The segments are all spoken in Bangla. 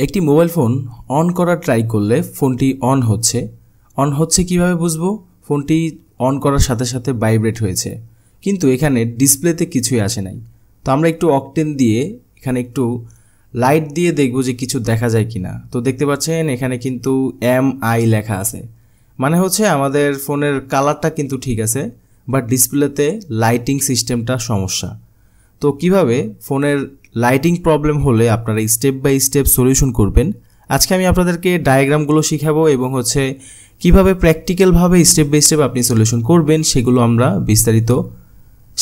একটি মোবাইল ফোন অন করার ট্রাই করলে ফোনটি অন হচ্ছে কিভাবে বুঝবো? ফোনটি অন করার সাথে সাথে ভাইব্রেট হয়েছে, কিন্তু এখানে ডিসপ্লেতে কিছুই আসে নাই। তো আমরা একটু অকটেন দিয়ে এখানে একটু লাইট দিয়ে দেখব যে কিছু দেখা যায় কিনা। তো দেখতে পাচ্ছেন এখানে কিন্তু MI লেখা আছে, মানে হচ্ছে আমাদের ফোনের কালারটা কিন্তু ঠিক আছে, বাট ডিসপ্লেতে লাইটিং সিস্টেমটা সমস্যা। তো কিভাবে ফোনের লাইটিং প্রবলেম হলে আপনারা স্টেপ বাই স্টেপ সলিউশন করবেন, আজকে আমি আপনাদেরকে ডায়াগ্রামগুলো শিখাবো এবং হচ্ছে কিভাবে প্র্যাকটিক্যালভাবে স্টেপ বাই স্টেপ আপনি সলিউশন করবেন সেগুলো আমরা বিস্তারিত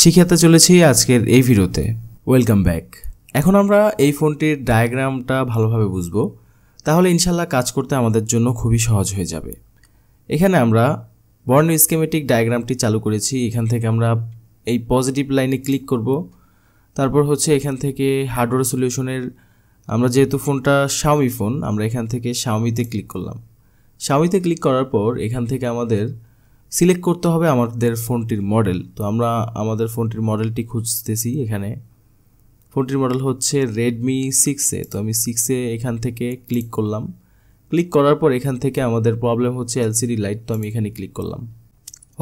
শিখাতে চলেছি আজকের এই ভিডিওতে। Welcome back. এখন আমরা এই ফোনটির ডায়াগ্রামটা ভালোভাবে বুঝবো, তাহলে ইনশাল্লাহ কাজ করতে আমাদের জন্য খুবই সহজ হয়ে যাবে। এখানে আমরা বর্ণ স্কিমেটিক ডায়াগ্রামটি চালু করেছি। এখান থেকে আমরা এই পজিটিভ লাইনে ক্লিক করব। তারপর হচ্ছে এখান থেকে হার্ডওয়্যার সলিউশনের, আমরা যেহেতু ফোনটা শাওমি ফোন, আমরা এখান থেকে শাওমিতে ক্লিক করলাম। শাওমিতে ক্লিক করার পর এখান থেকে আমাদের সিলেক্ট করতে হবে আমাদের ফোনটির মডেল। তো আমরা আমাদের ফোনটির মডেলটি খুঁজতেছি। এখানে ফোনটির মডেল হচ্ছে রেডমি 6A। তো আমি 6A এখান থেকে ক্লিক করলাম। ক্লিক করার পর এখান থেকে আমাদের প্রবলেম হচ্ছে LCD লাইট। তো আমি এখানে ক্লিক করলাম।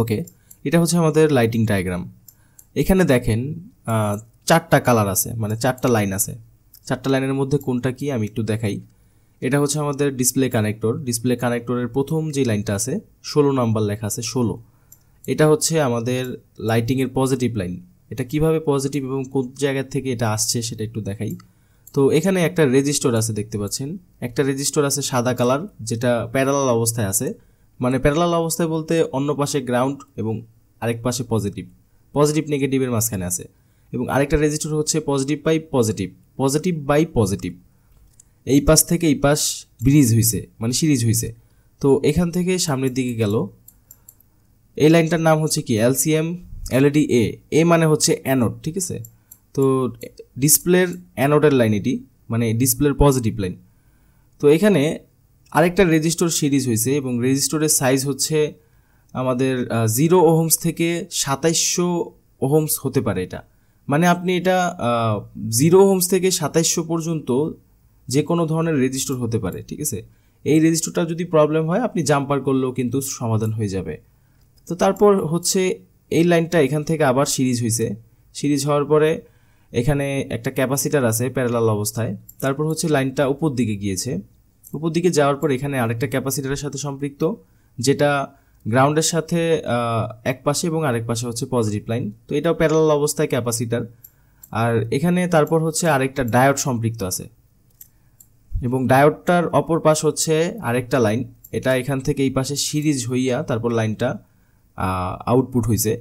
ওকে, এটা হচ্ছে আমাদের লাইটিং ডায়াগ্রাম। এখানে দেখেন চারটা কালার আছে, মানে চারটা লাইন আছে। চারটা লাইনের মধ্যে কোনটা কি আমি একটু দেখাই। এটা হচ্ছে আমাদের ডিসপ্লে কানেক্টর। ডিসপ্লে কানেক্টরের প্রথম যে লাইনটা আছে 16 নাম্বার লেখা আছে, 16। এটা হচ্ছে আমাদের লাইটিংয়ের পজিটিভ লাইন। এটা কিভাবে পজিটিভ এবং কোন জায়গা থেকে এটা আসছে সেটা একটু দেখাই। তো এখানে একটা রেজিস্টর আছে, দেখতে পাচ্ছেন একটা রেজিস্টর আছে সাদা কালার, যেটা প্যারালাল অবস্থায় আছে। মানে প্যারালাল অবস্থায় বলতে অন্য পাশে গ্রাউন্ড এবং আরেক পাশে পজিটিভ, পজিটিভ নেগেটিভের মাঝখানে আছে। এবং আরেকটা রেজিস্টর হচ্ছে positive by positive, positive by positive. এই পাশ থেকে এই পাশ ব্রিজ হয়েছে, মানে সিরিজ হয়েছে। তো এখান থেকে সামনের দিকে গেল। এই লাইনটার নাম হচ্ছে কি LCM LED A। এ মানে হচ্ছে অ্যানোড, ঠিক আছে। তো ডিসপ্লের অ্যানোডের লাইন এটি, মানে ডিসপ্লের পজিটিভ লাইন। তো এখানে আরেকটা রেজিস্টর সিরিজ হয়েছে এবং রেজিস্টরের সাইজ হচ্ছে আমাদের 0 ওহমস থেকে 2700 ওহমস হতে পারে। এটা মানে আপনি এটা 0 ওহমস থেকে 2700 পর্যন্ত যে কোনো ধরনের রেজিস্টর হতে পারে, ঠিক আছে। এই রেজিস্টরটা যদি প্রবলেম হয় আপনি জাম্পার করলেও কিন্তু সমাধান হয়ে যাবে। তো তারপর হচ্ছে এই লাইনটা এখান থেকে আবার সিরিজ হয়েছে। সিরিজ হওয়ার পরে এখানে একটা ক্যাপাসিটার আছে প্যারালাল অবস্থায়। তারপর হচ্ছে লাইনটা উপর দিকে গিয়েছে। উপর দিকে যাওয়ার পর এখানে আরেকটা ক্যাপাসিটারের সাথে সম্পৃক্ত, যেটা গ্রাউন্ডের সাথে এক পাশে এবং আরেক পাশে হচ্ছে পজিটিভ লাইন। তো এটাও প্যারালাল অবস্থায় ক্যাপাসিটার। আর এখানে তারপর হচ্ছে আরেকটা ডায়োড সম্পৃক্ত আছে এবং ডায়োডটার অপর পাশ হচ্ছে আরেকটা লাইন। এটা এখান থেকে এই পাশে সিরিজ হইয়া তারপর লাইনটা আউটপুট হয়েছে।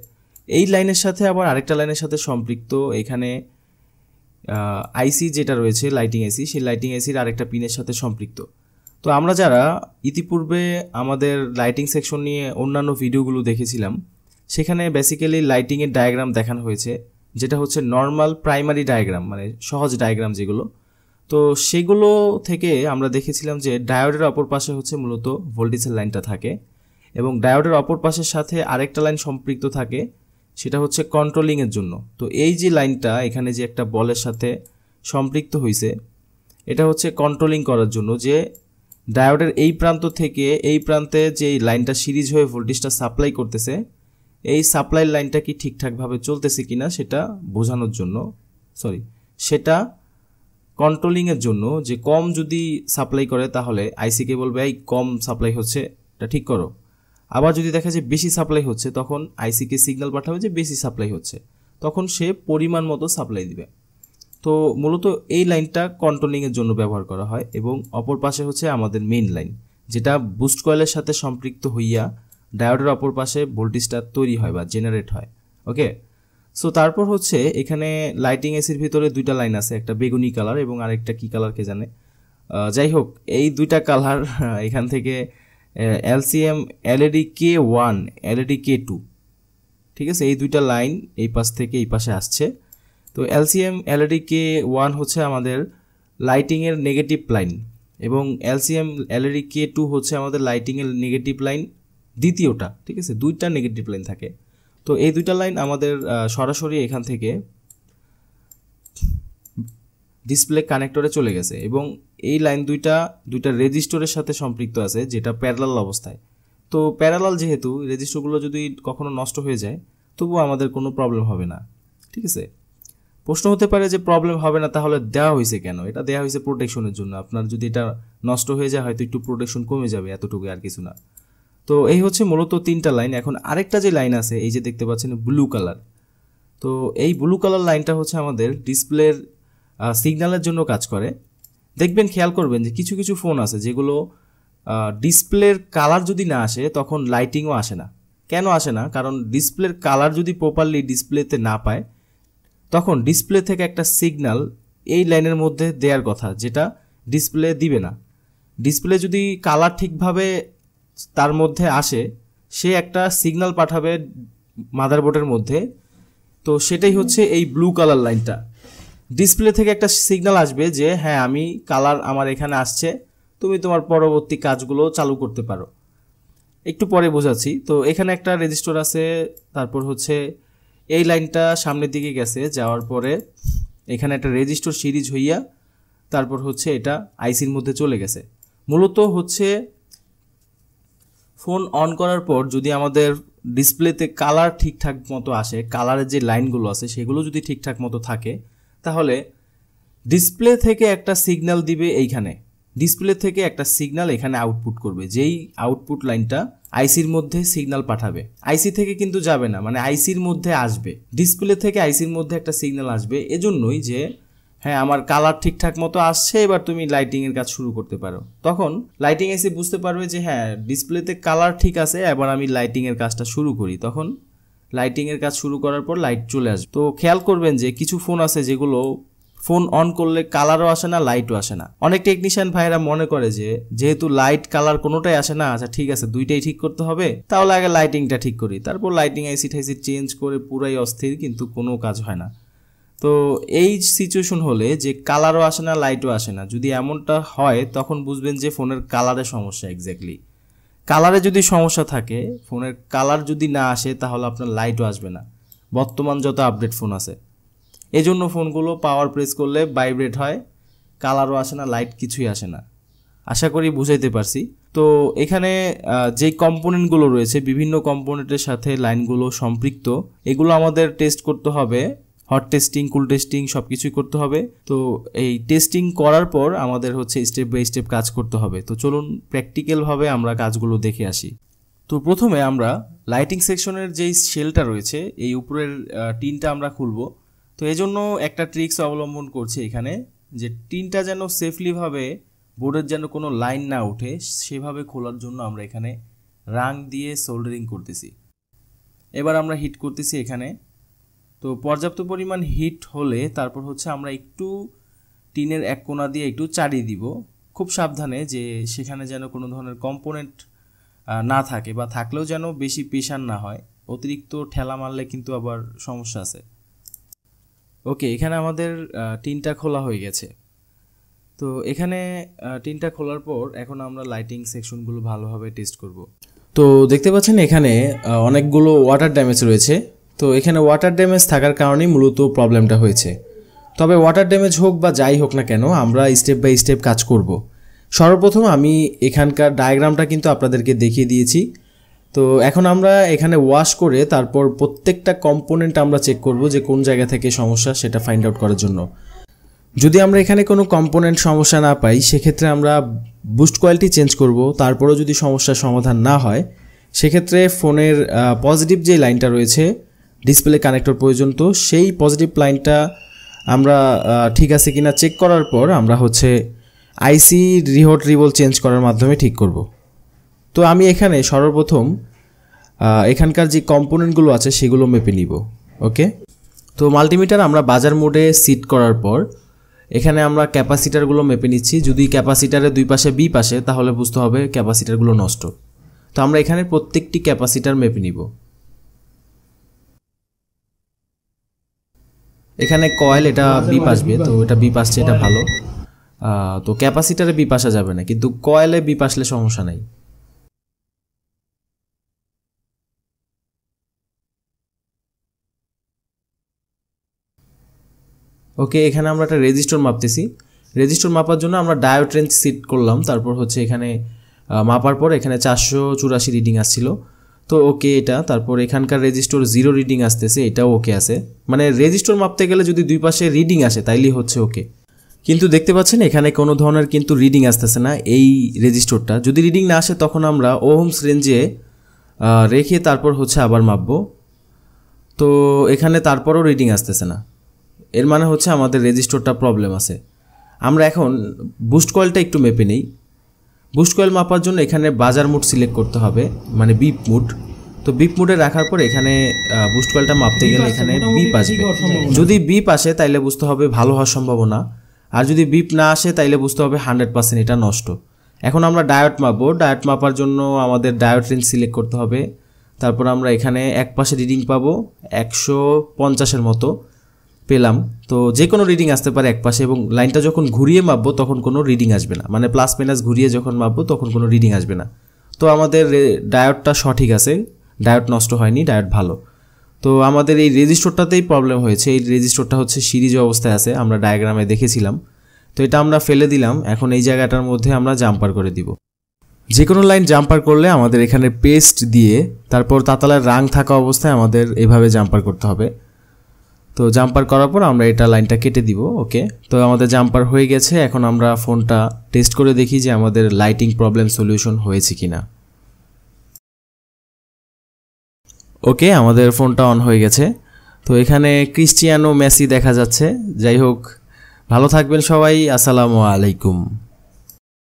এই লাইনের সাথে আবার আরেকটা লাইনের সাথে সম্পৃক্ত এখানে আইসি যেটা রয়েছে লাইটিং আইসি, সেই লাইটিং আইসির আরেকটা পিনের সাথে সম্পৃক্ত। তো আমরা যারা ইতিপূর্বে আমাদের লাইটিং সেকশন নিয়ে অন্যান্য ভিডিওগুলো দেখেছিলাম, সেখানে বেসিক্যালি লাইটিংয়ের ডায়াগ্রাম দেখানো হয়েছে, যেটা হচ্ছে নর্মাল প্রাইমারি ডায়াগ্রাম, মানে সহজ ডায়াগ্রাম যেগুলো। তো সেগুলো থেকে আমরা দেখেছিলাম যে ডায়োডের অপর পাশে হচ্ছে মূলত ভোল্টেজের লাইনটা থাকে এবং ডায়োডের অপর পাশের সাথে আরেকটা লাইন সম্পৃক্ত থাকে, সেটা হচ্ছে কন্ট্রোলিংয়ের জন্য। তো এই যে লাইনটা এখানে যে একটা বলের সাথে সম্পৃক্ত হয়েছে, এটা হচ্ছে কন্ট্রোলিং করার জন্য, যে ডায়োডের এই প্রান্ত থেকে এই প্রান্তে যে লাইনটা সিরিজ হয়ে ভোল্টেজটা সাপ্লাই করতেছে, এই সাপ্লাই লাইনটা কি ঠিকঠাকভাবে চলতেছে কিনা সেটা বোঝানোর জন্য, সেটা কন্ট্রোলিংয়ের জন্য। যে কম যদি সাপ্লাই করে তাহলে আইসিকে বলবে এই কম সাপ্লাই হচ্ছে, এটা ঠিক করো। আবার যদি দেখা যায় বেশি সাপ্লাই হচ্ছে, তখন আইসিকে সিগন্যাল পাঠাবে যে বেশি সাপ্লাই হচ্ছে, তখন সে পরিমাণ মতো সাপ্লাই দিবে। তো মূলত এই লাইনটা কন্ট্রোলিংয়ের জন্য ব্যবহার করা হয়। এবং অপর পাশে হচ্ছে আমাদের মেইন লাইন, যেটা বুস্ট কয়েলের সাথে সম্পৃক্ত হইয়া ডায়োডের অপর পাশে ভোল্টেজটা তৈরি হয় বা জেনারেট হয়। ওকে, সো তারপর হচ্ছে এখানে লাইটিং এসির ভিতরে দুইটা লাইন আছে, একটা বেগুনি কালার এবং আরেকটা কি কালার কে জানে। যাই হোক, এই দুইটা কালার এখান থেকে LCM LED K1 LED K2, ঠিক আছে। এই দুইটা লাইন এই পাশ থেকে এই পাশে আসছে। তো LCM LED K1 হচ্ছে আমাদের লাইটিংয়ের নেগেটিভ লাইন এবং LCM LED K2 হচ্ছে আমাদের লাইটিংয়ের নেগেটিভ লাইন দ্বিতীয়টা, ঠিক আছে। দুইটা নেগেটিভ লাইন থাকে। তো এই দুইটা লাইন আমাদের সরাসরি এখান থেকে ডিসপ্লে কানেক্টরে চলে গেছে এবং এই লাইন দুইটা রেজিস্টরের সাথে সম্পৃক্ত আছে, যেটা প্যারালাল অবস্থায়। তো প্যারালাল যেহেতু, রেজিস্টরগুলো যদি কখনো নষ্ট হয়ে যায় তবুও আমাদের কোনো প্রবলেম হবে না। ঠিক আছে, প্রশ্ন হতে পারে যে প্রবলেম হবে না তাহলে দেওয়া হয়েছে কেন? এটা দেওয়া হয়েছে প্রোটেকশনের জন্য। আপনার যদি এটা নষ্ট হয়ে যায় হয়তো একটু প্রোটেকশন কমে যাবে, এতটুকু, আর কিছু না। তো এই হচ্ছে মূলত 3টা লাইন। এখন আরেকটা যে লাইন আছে, এই যে দেখতে পাচ্ছেন ব্লু কালার, তো এই ব্লু কালার লাইনটা হচ্ছে আমাদের ডিসপ্লের সিগন্যালের জন্য কাজ করে। দেখবেন, খেয়াল করবেন যে কিছু কিছু ফোন আছে যেগুলো ডিসপ্লের কালার যদি না আসে তখন লাইটিংও আসে না। কেন আসে না? কারণ ডিসপ্লের কালার যদি প্রপারলি ডিসপ্লেতে না পায় তখন ডিসপ্লে থেকে একটা সিগন্যাল এই লাইনের মধ্যে দেওয়ার কথা, যেটা ডিসপ্লে দিবে না। ডিসপ্লে যদি কালার ঠিকভাবে তার মধ্যে আসে, সে একটা সিগন্যাল পাঠাবে মাদারবোর্ডের মধ্যে। তো সেটাই হচ্ছে এই ব্লু কালার লাইনটা। ডিসপ্লে থেকে একটা সিগন্যাল আসবে যে হ্যাঁ, আমি কালার আমার এখানে আসছে, তুমি তোমার পরবর্তী কাজগুলো চালু করতে পারো। একটু পরে বোঝাচ্ছি। তো এখানে একটা রেজিস্টার আছে, তারপর হচ্ছে এই লাইনটা সামনের দিকে গেছে, যাওয়ার পরে এখানে একটা রেজিস্টার সিরিজ হইয়া তারপর হচ্ছে এটা আইসির মধ্যে চলে গেছে। মূলত হচ্ছে ফোন অন করার পর যদি আমাদের ডিসপ্লেতে কালার ঠিকঠাক মতো আসে, কালারের যে লাইনগুলো আছে সেগুলো যদি ঠিকঠাক মতো থাকে, তাহলে ডিসপ্লে থেকে একটা সিগন্যাল দিবে এইখানে, ডিসপ্লে থেকে একটা সিগন্যাল এখানে আউটপুট করবে, যেই আউটপুট লাইনটা আইসির মধ্যে সিগন্যাল পাঠাবে। আইসি থেকে কিন্তু যাবে না, মানে আইসির মধ্যে আসবে, ডিসপ্লে থেকে আইসির মধ্যে একটা সিগন্যাল আসবে। এজন্যই যে হ্যাঁ, আমার কালার ঠিকঠাক মতো আসছে, এবার তুমি লাইটিংয়ের কাজ শুরু করতে পারো। তখন লাইটিং এসে বুঝতে পারবে যে হ্যাঁ, ডিসপ্লেতে কালার ঠিক আছে, এবার আমি লাইটিংয়ের কাজটা শুরু করি। তখন লাইটিংয়ের কাজ শুরু করার পর লাইট চলে আসবে। তো খেয়াল করবেন যে কিছু ফোন আছে যেগুলো ফোন অন করলে কালারও আসে না, লাইটও আসে না। অনেক টেকনিশিয়ান ভাইরা মনে করে যে যেহেতু লাইট কালার কোনোটাই আসে না, আচ্ছা ঠিক আছে, দুইটাই ঠিক করতে হবে, তাহলে আগে লাইটিংটা ঠিক করি, তারপর লাইটিং আইসি ঠাইসি চেঞ্জ করে পুরাই অস্থির, কিন্তু কোনো কাজ হয় না। তো এই সিচুয়েশন হলে যে কালারও আসে না, লাইটও আসে না, যদি এমনটা হয় তখন বুঝবেন যে ফোনের কালারের সমস্যা। এক্স্যাক্টলি, কালারে যদি সমস্যা থাকে, ফোনের কালার যদি না আসে, তাহলে আপনার লাইটও আসবে না, বর্তমান যত আপডেট ফোন আছে। এজন্য ফোনগুলো পাওয়ার প্রেস করলে ভাইব্রেট হয়, কালারও আসে না, লাইট কিছুই আসে না। আশা করি বুঝাইতে পারছি। তো এখানে যে কম্পোনেন্টগুলো রয়েছে, বিভিন্ন কম্পোনেন্টের সাথে লাইনগুলো সম্পৃক্ত, এগুলো আমাদের টেস্ট করতে হবে। হট টেস্টিং, কুল টেস্টিং সব কিছুই করতে হবে। তো এই টেস্টিং করার পর আমাদের হচ্ছে স্টেপ বাই স্টেপ কাজ করতে হবে। তো চলুন প্র্যাকটিক্যালভাবে আমরা কাজগুলো দেখে আসি। তো প্রথমে আমরা লাইটিং সেকশনের যেই শেলটা রয়েছে, এই উপরের টিনটা আমরা খুলব। তো এই জন্য একটা ট্রিক্স অবলম্বন করছি এখানে, যে টিনটা যেন সেফলিভাবে বোর্ডের যেন কোনো লাইন না ওঠে, সেভাবে খোলার জন্য আমরা এখানে রাং দিয়ে সোল্ডারিং করতেছি। এবার আমরা হিট করতেছি এখানে। তো পর্যাপ্ত পরিমাণ হিট হলে তারপর হচ্ছে আমরা একটু টিনের এক কোণা দিয়ে একটু চাড়িয়ে দিব, খুব সাবধানে, যে সেখানে যেন কোনো ধরনের কম্পোনেন্ট না থাকে, বা থাকলেও যেন বেশি প্রেশার না হয়। অতিরিক্ত ঠেলা মারলে কিন্তু আবার সমস্যা আছে। ওকে, এখানে আমাদের টিনটা খোলা হয়ে গেছে। তো এখানে টিনটা খোলার পর এখন আমরা লাইটিং সেকশনগুলো ভালোভাবে টেস্ট করব। তো দেখতে পাচ্ছেন এখানে অনেকগুলো ওয়াটার ড্যামেজ রয়েছে। তো এখানে ওয়াটার ড্যামেজ থাকার কারণেই মূলত প্রবলেমটা হয়েছে। তবে ওয়াটার ড্যামেজ হোক বা যাই হোক না কেন, আমরা স্টেপ বাই স্টেপ কাজ করব। সর্বপ্রথম আমি এখানকার ডায়াগ্রামটা কিন্তু আপনাদেরকে দেখিয়ে দিয়েছি। তো এখন আমরা এখানে ওয়াশ করে তারপর প্রত্যেকটা কম্পোনেন্ট আমরা চেক করব যে কোন জায়গা থেকে সমস্যা, সেটা ফাইন্ড আউট করার জন্য। যদি আমরা এখানে কোনো কম্পোনেন্ট সমস্যা না পাই, সেক্ষেত্রে আমরা বুস্ট কোয়ালিটি চেঞ্জ করব। তারপরেও যদি সমস্যার সমাধান না হয়, সেক্ষেত্রে ফোনের পজিটিভ যে লাইনটা রয়েছে ডিসপ্লে কানেক্টর পর্যন্ত, সেই পজিটিভ লাইনটা আমরা ঠিক আছে কিনা চেক করার পর আমরা হচ্ছে আইসি রিহট রিবল চেঞ্জ করার মাধ্যমে ঠিক করব। তো আমি এখানে সর্বপ্রথম এখানকার যে কম্পোনেন্টগুলো আছে সেগুলো মেপে নিব। ওকে, তো মাল্টিমিটার আমরা বাজার মোডে সিট করার পর এখানে আমরা ক্যাপাসিটারগুলো মেপে নিচ্ছি। যদি ক্যাপাসিটারের দুই পাশে বি পাশে, তাহলে বুঝতে হবে ক্যাপাসিটারগুলো নষ্ট। তো আমরা এখানে প্রত্যেকটি ক্যাপাসিটার মেপে নিব। এখানে কয়েল, এটা বিপ আসবে, তো এটা বিপ আসছে, এটা ভালো। তো ক্যাপাসিটারে বিপ আসা যাবে না, কিন্তু কয়েলে বিপ আসলে সমস্যা নাই। ওকে, এখানে আমরা একটা রেজিস্টার মাপতেছি। রেজিস্টার মাপার জন্য আমরা ডায়োড রেঞ্জ সেট করলাম, তারপর হচ্ছে এখানে মাপার পর এখানে 484 রিডিং আসছিল, তো ওকে এটা। তারপর এখানকার রেজিস্টার 0 রিডিং আসতেছে, এটাও ওকে আছে। মানে রেজিস্টার মাপতে গেলে যদি দুই পাশে রিডিং আসে তাইলেই হচ্ছে ওকে। কিন্তু দেখতে পাচ্ছেন এখানে কোনো ধরনের কিন্তু রিডিং আসতেছে না এই রেজিস্টারটা। যদি রিডিং না আসে তখন আমরা ওহমস রেঞ্জে রেখে তারপর হচ্ছে আবার মাপবো। তো এখানে তারপরও রিডিং আসতেছে না, এর মানে হচ্ছে আমাদের রেজিস্টারটা প্রবলেম আছে। আমরা এখন বুস্ট কয়েলটা একটু মেপে নেই। বুস্ট কয়েল মাপার জন্য এখানে বাজার মুড সিলেক্ট করতে হবে, মানে বিপ মুড। তো বিপ মুডে রাখার পর এখানে বুস্ট কয়েলটা মাপতে গেলে এখানে বিপ আসবে। যদি বিপ আসে তাইলে বুঝতে হবে ভালো হওয়ার সম্ভাবনা, আর যদি বিপ না আসে তাইলে বুঝতে হবে 100% এটা নষ্ট। এখন আমরা ডায়োড মাপবো। ডায়োড মাপার জন্য আমাদের ডায়োড রেঞ্জ সিলেক্ট করতে হবে। তারপর আমরা এখানে এক পাশে রিডিং পাবো 150-এর মতো পেলাম। তো যে কোনো রিডিং আসতে পারে এক পাশে, এবং লাইনটা যখন ঘুরিয়ে মাপবো তখন কোনো রিডিং আসবে না, মানে প্লাস মাইনাস ঘুরিয়ে যখন মাপবো তখন কোনো রিডিং আসবে না। তো আমাদের ডায়োডটা সঠিক আছে, ডায়োড নষ্ট হয়নি, ডায়োড ভালো। তো আমাদের এই রেজিস্টারটাতেই প্রবলেম হয়েছে। এই রেজিস্টারটা হচ্ছে সিরিজ অবস্থায় আছে, আমরা ডায়াগ্রামে দেখেছিলাম। তো এটা আমরা ফেলে দিলাম। এখন এই জায়গাটার মধ্যে আমরা জাম্পার করে দিব। যে কোনো লাইন জাম্পার করলে আমাদের এখানে পেস্ট দিয়ে তারপর তাতালার রাং থাকা অবস্থায় আমাদের এভাবে জাম্পার করতে হবে। তো জাম্পার করার পর আমরা এটা লাইনটা কেটে দিব। ওকে, তো আমাদের জাম্পার হয়ে গেছে। এখন আমরা ফোনটা টেস্ট করে দেখি যে আমাদের লাইটিং প্রবলেম সলিউশন হয়েছে কিনা। ওকে, আমাদের ফোনটা অন হয়ে গেছে। তো এখানে ক্রিস্টিয়ানো মেসি দেখা যাচ্ছে। যাই হোক, ভালো থাকবেন সবাই। আসসালামু আলাইকুম।